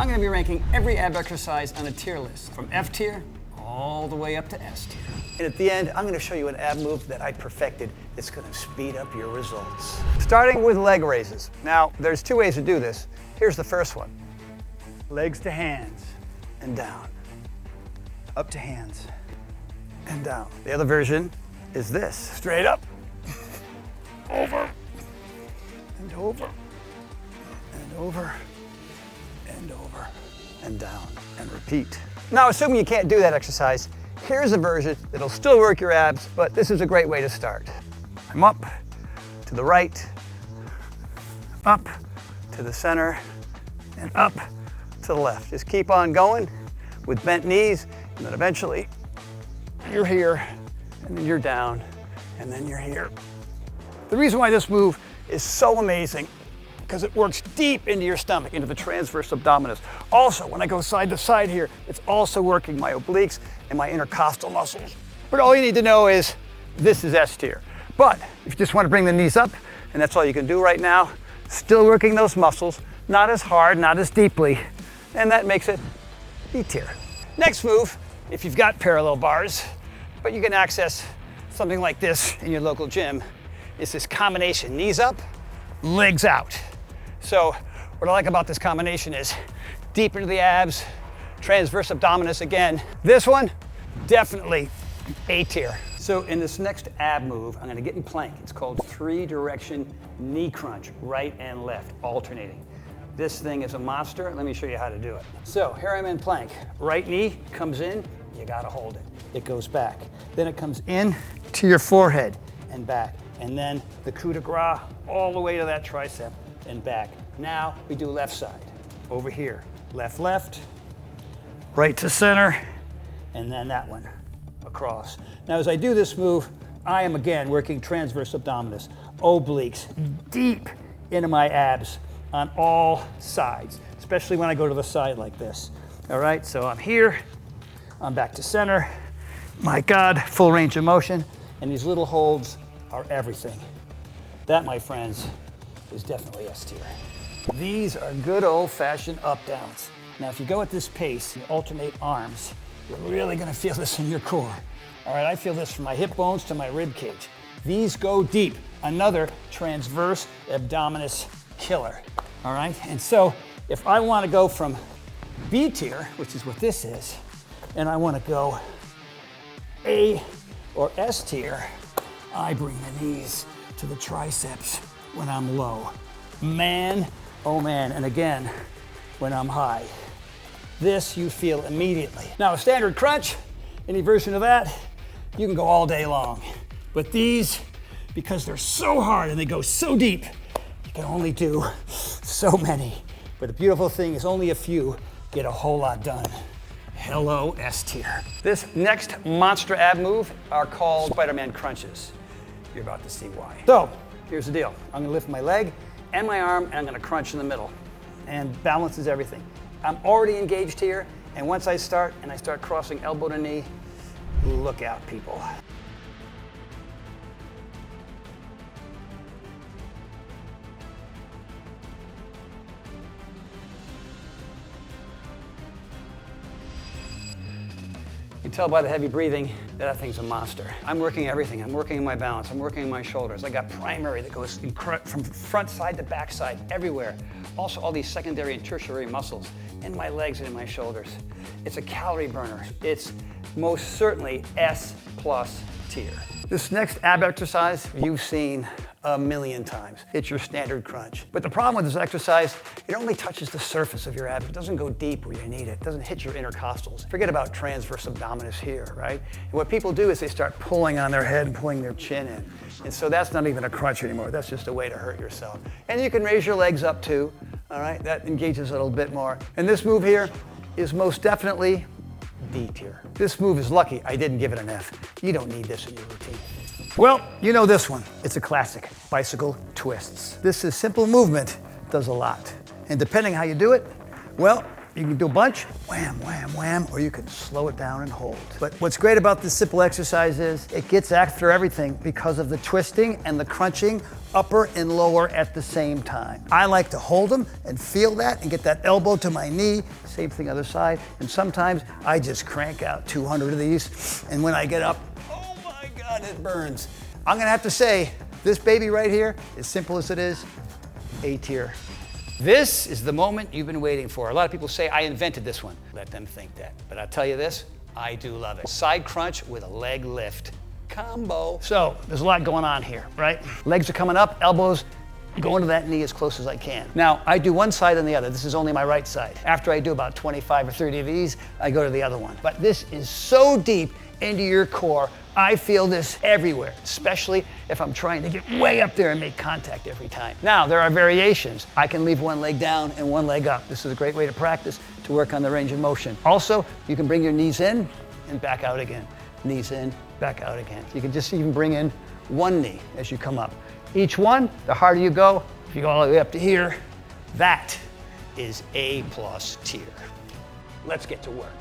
I'm going to be ranking every ab exercise on a tier list, from F tier all the way up to S tier. And at the end, I'm going to show you an ab move that I perfected that's going to speed up your results. Starting with leg raises. Now, there's two ways to do this. Here's the first one. Legs to hands and down. Up to hands and down. The other version is this. Straight up, over, and over, and over, and over, and down, and repeat. Now, assuming you can't do that exercise, here's a version that'll still work your abs, but this is a great way to start. I'm up, to the right, up, to the center, and up, to the left. Just keep on going with bent knees, and then eventually you're here, and then you're down, and then you're here. The reason why this move is so amazing, because it works deep into your stomach, into the transverse abdominis. Also, when I go side to side here, it's also working my obliques and my intercostal muscles. But all you need to know is this is S tier. But if you just want to bring the knees up, and that's all you can do right now, still working those muscles, not as hard, not as deeply, and that makes it B tier. Next move, if you've got parallel bars, but you can access something like this in your local gym, is this combination, knees up, legs out. So what I like about this combination is deep into the abs, transverse abdominis again. This one, definitely A tier. So in this next ab move, I'm gonna get in plank. It's called 3-direction knee crunch, right and left, alternating. This thing is a monster. Let me show you how to do it. So here I'm in plank. Right knee comes in, you gotta hold it. It goes back. Then it comes in to your forehead and back. And then the coup de grace all the way to that tricep and back. Now we do left side. Over here, left, left, right to center, and then that one across. Now as I do this move, I am again working transverse abdominis, obliques, deep into my abs on all sides, especially when I go to the side like this. All right, so I'm here, I'm back to center. My God, full range of motion, and these little holds are everything. That, my friends, is definitely S tier. These are good old-fashioned up-downs. Now, if you go at this pace, you alternate arms, you're really gonna feel this in your core. All right, I feel this from my hip bones to my rib cage. These go deep. Another transverse abdominis killer. All right, and so if I wanna go from B tier, which is what this is, and I wanna go A or S tier, I bring the knees to the triceps when I'm low. Man, oh man, and again, when I'm high. This you feel immediately. Now a standard crunch, any version of that, you can go all day long. But these, because they're so hard and they go so deep, you can only do so many. But the beautiful thing is only a few get a whole lot done. Hello, S tier. This next monster ab move are called Spiderman crunches. You're about to see why. So, here's the deal. I'm gonna lift my leg and my arm, and I'm gonna crunch in the middle. And balance is everything. I'm already engaged here, and once I start crossing elbow to knee, look out, people. You can tell by the heavy breathing that thing's a monster. I'm working everything. I'm working my balance. I'm working my shoulders. I got primary that goes from front side to back side, everywhere. Also all these secondary and tertiary muscles in my legs and in my shoulders. It's a calorie burner. It's most certainly S+ tier. This next ab exercise you've seen a million times. It's your standard crunch. But the problem with this exercise, it only touches the surface of your abs. It doesn't go deep where you need it. It doesn't hit your intercostals. Forget about transverse abdominis here, right? And what people do is they start pulling on their head and pulling their chin in. And so that's not even a crunch anymore. That's just a way to hurt yourself. And you can raise your legs up too, all right? That engages a little bit more. And this move here is most definitely D tier. This move is lucky I didn't give it an F. You don't need this in your routine. Well, you know this one. It's a classic, bicycle twists. This is simple movement, does a lot. And depending how you do it, well, You can do a bunch, wham, wham, wham, or you can slow it down and hold. But what's great about this simple exercise is it gets after everything because of the twisting and the crunching, upper and lower at the same time. I like to hold them and feel that and get that elbow to my knee. Same thing other side. And sometimes I just crank out 200 of these. And when I get up, oh my God, it burns. I'm gonna have to say, this baby right here, as simple as it is, A tier. This is the moment you've been waiting for. A lot of people say I invented this one. Let them think that. But I'll tell you this, I do love it. Side crunch with a leg lift combo. So there's a lot going on here, right? Legs are coming up, elbows going to that knee as close as I can. Now, I do one side and the other. This is only my right side. After I do about 25 or 30 of these, I go to the other one. But this is so deep into your core. I feel this everywhere, especially if I'm trying to get way up there and make contact every time. Now, there are variations. I can leave one leg down and one leg up. This is a great way to practice to work on the range of motion. Also, you can bring your knees in and back out again. Knees in, back out again. You can just even bring in one knee as you come up. Each one, the harder you go, if you go all the way up to here, that is A+ tier. Let's get to work.